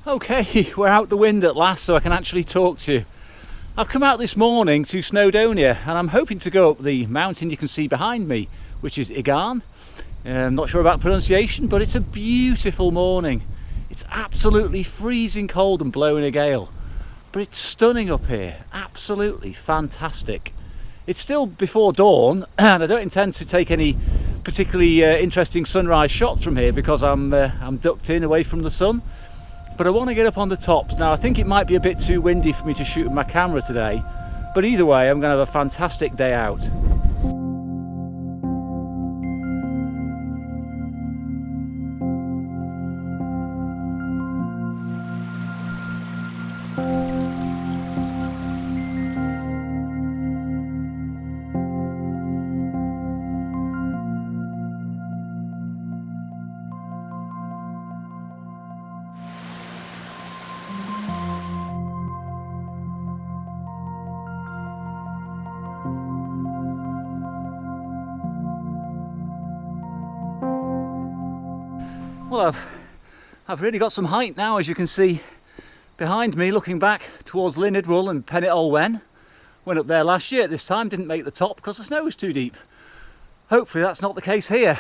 Okay, we're out the wind at last, so I can actually talk to you. I've come out this morning to Snowdonia, and I'm hoping to go up the mountain you can see behind me, which is Igan. I'm not sure about pronunciation, but it's a beautiful morning. It's absolutely freezing cold and blowing a gale, but it's stunning up here, absolutely fantastic. It's still before dawn, and I don't intend to take any particularly interesting sunrise shots from here because I'm ducked in away from the sun. But I want to get up on the tops. Now I think it might be a bit too windy for me to shoot with my camera today, but either way I'm going to have a fantastic day out. Well, I've really got some height now, as you can see behind me, looking back towards Linidwell and Penit Wen. Went up there last year at this time, didn't make the top because the snow was too deep. Hopefully that's not the case here.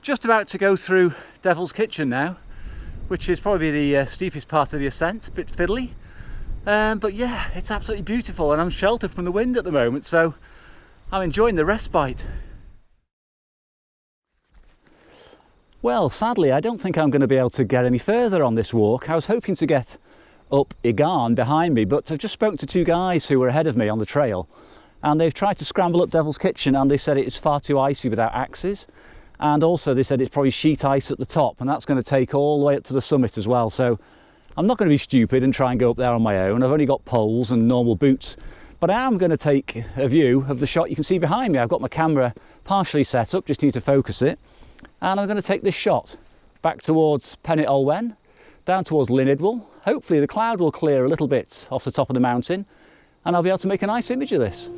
Just about to go through Devil's Kitchen now, which is probably the steepest part of the ascent, a bit fiddly. But yeah, it's absolutely beautiful, and I'm sheltered from the wind at the moment, so I'm enjoying the respite. Well, sadly, I don't think I'm going to be able to get any further on this walk. I was hoping to get up Igan behind me, but I've just spoken to two guys who were ahead of me on the trail, and they've tried to scramble up Devil's Kitchen, and they said it's far too icy without axes, and also they said it's probably sheet ice at the top, and that's going to take all the way up to the summit as well. So I'm not going to be stupid and try and go up there on my own. I've only got poles and normal boots, but I am going to take a view of the shot you can see behind me. I've got my camera partially set up, just need to focus it. And I'm going to take this shot back towards Penit Wen, down towards Linidwell. Hopefully the cloud will clear a little bit off the top of the mountain and I'll be able to make a nice image of this.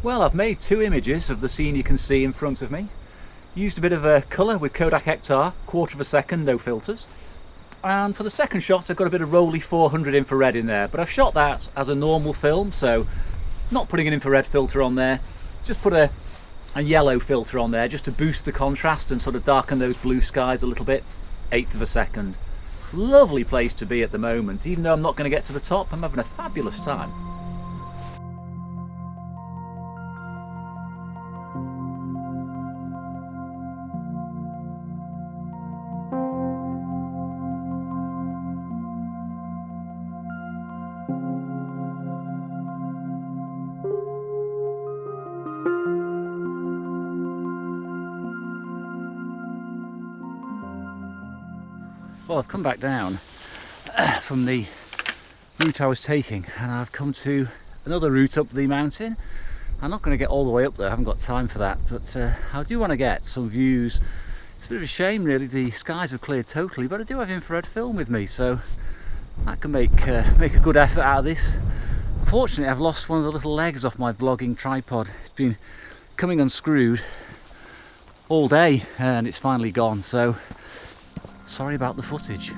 Well, I've made two images of the scene you can see in front of me. Used a bit of colour with Kodak Ektar, 1/4 of a second, no filters. And for the second shot I've got a bit of Rolly 400 infrared in there, but I've shot that as a normal film, so not putting an infrared filter on there, just put a yellow filter on there just to boost the contrast and sort of darken those blue skies a little bit. 1/8 of a second. Lovely place to be at the moment. Even though I'm not going to get to the top, I'm having a fabulous time. Well, I've come back down from the route I was taking, and I've come to another route up the mountain. I'm not going to get all the way up there, I haven't got time for that, but I do want to get some views. It's a bit of a shame really, the skies have cleared totally, but I do have infrared film with me, so that can make a good effort out of this. Unfortunately, I've lost one of the little legs off my vlogging tripod. It's been coming unscrewed all day and it's finally gone, so sorry about the footage.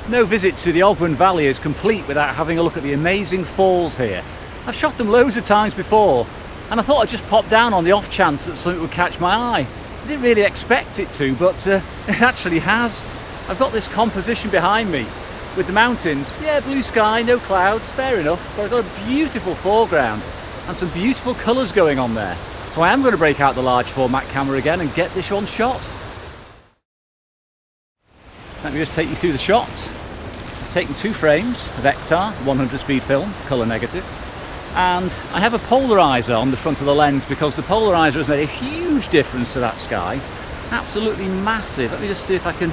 No visit to the Ogwen Valley is complete without having a look at the amazing falls here. I've shot them loads of times before, and I thought I'd just pop down on the off chance that something would catch my eye. I didn't really expect it to, but it actually has. I've got this composition behind me with the mountains. Yeah, blue sky, no clouds, fair enough, but I've got a beautiful foreground and some beautiful colours going on there. So I am going to break out the large format camera again and get this one shot. Let me just take you through the shots. I've taken 2 frames of Ektar 100 speed film, colour negative, and I have a polarizer on the front of the lens because the polarizer has made a huge difference to that sky. Absolutely massive. Let me just see if I can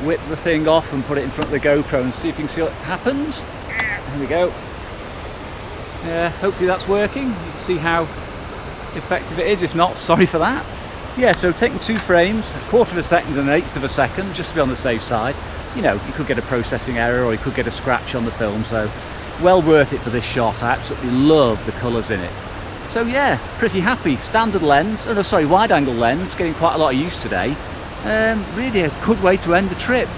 whip the thing off and put it in front of the GoPro and see if you can see what happens. There we go. Yeah, hopefully that's working. You can see how effective it is. If not, sorry for that. Yeah, so taking 2 frames, 1/4 of a second and 1/8 of a second, just to be on the safe side. You know, you could get a processing error or you could get a scratch on the film, so well worth it for this shot. I absolutely love the colours in it. So yeah, pretty happy. Standard lens, wide angle lens, getting quite a lot of use today. Really a good way to end the trip.